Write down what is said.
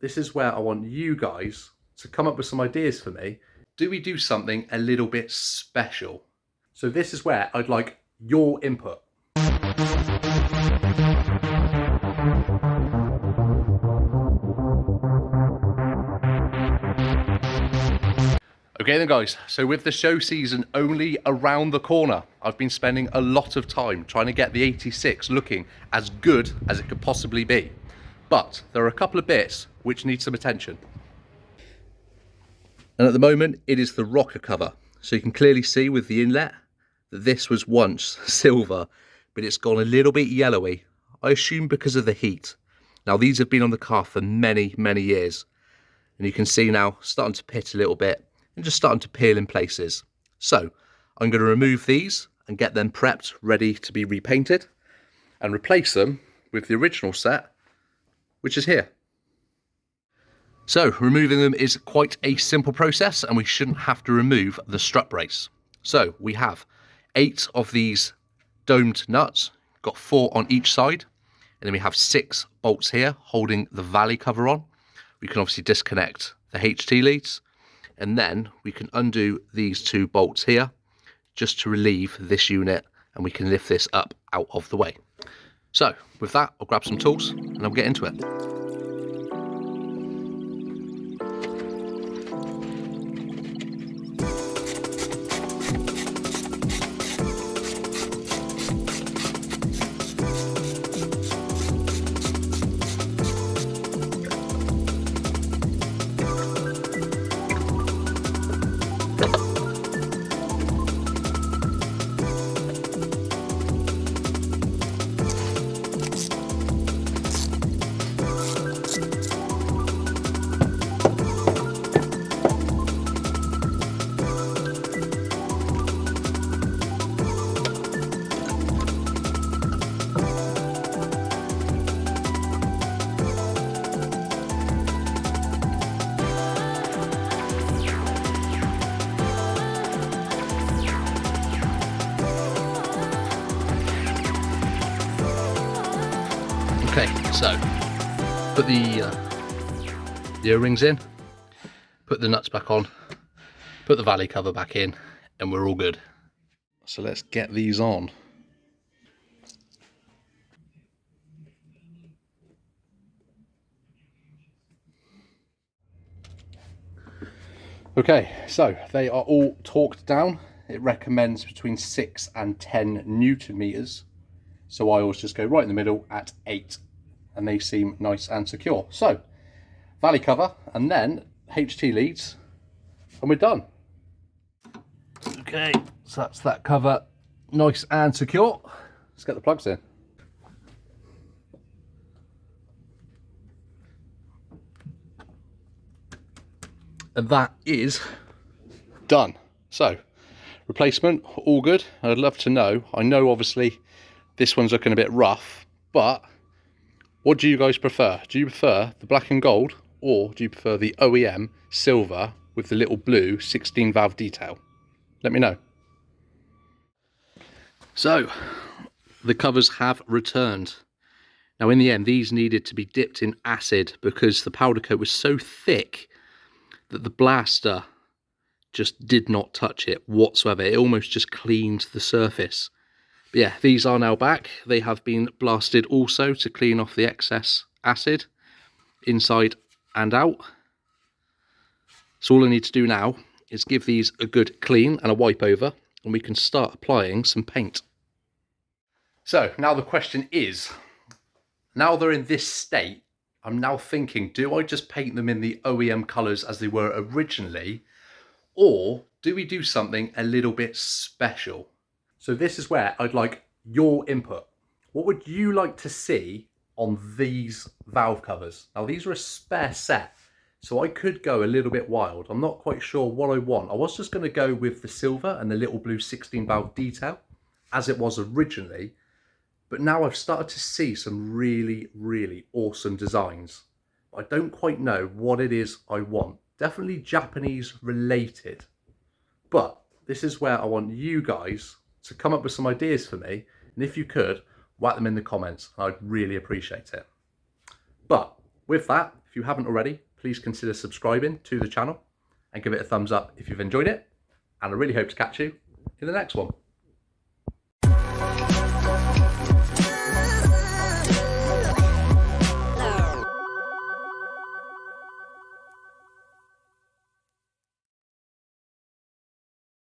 this is where I want you guys to come up with some ideas for me. Do we do something a little bit special? So this is where I'd like your input. Okay then guys, so with the show season only around the corner, I've been spending a lot of time trying to get the 86 looking as good as it could possibly be. But there are a couple of bits which need some attention. And at the moment, it is the rocker cover. So you can clearly see with the inlet that this was once silver, but it's gone a little bit yellowy. I assume because of the heat. Now these have been on the car for many, many years. And you can see now starting to pit a little bit and just starting to peel in places. So I'm going to remove these and get them prepped, ready to be repainted and replace them with the original set, which is here. So removing them is quite a simple process and we shouldn't have to remove the strut brace. So we have 8 of these domed nuts, got 4 on each side, and then we have 6 bolts here holding the valley cover on. We can obviously disconnect the HT leads, and then we can undo these 2 bolts here just to relieve this unit, and we can lift this up out of the way. So with that, I'll grab some tools and I'll get into it. Okay, so put the O-rings in, put the nuts back on, put the valley cover back in, and we're all good. So let's get these on. Okay, so they are all torqued down. It recommends between 6 and 10 Newton meters. So I always just go right in the middle at 8, and they seem nice and secure. So valley cover and then HT leads, and we're done. Okay, so that's that cover nice and secure. Let's get the plugs in. And that is done. So replacement, all good. I'd love to know, I know obviously this one's looking a bit rough, but what do you guys prefer? Do you prefer the black and gold, or do you prefer the OEM silver with the little blue 16 valve detail? Let me know. So the covers have returned. Now in the end, these needed to be dipped in acid because the powder coat was so thick that the blaster just did not touch it whatsoever. It almost just cleaned the surface. But yeah, these are now back. They have been blasted also to clean off the excess acid inside and out. So all I need to do now is give these a good clean and a wipe over, and we can start applying some paint. So now the question is, now they're in this state, I'm now thinking, do I just paint them in the OEM colours as they were originally, or do we do something a little bit special? So this is where I'd like your input. What would you like to see on these valve covers? Now these are a spare set, so I could go a little bit wild. I'm not quite sure what I want. I was just going to go with the silver and the little blue 16 valve detail as it was originally, but now I've started to see some really, really awesome designs. I don't quite know what it is I want. Definitely Japanese related, but this is where I want you guys to come up with some ideas for me, and if you could, whack them in the comments. I'd really appreciate it. But With that, if you haven't already, please consider subscribing to the channel and give it a thumbs up if you've enjoyed it. And I really hope to catch you in the next one.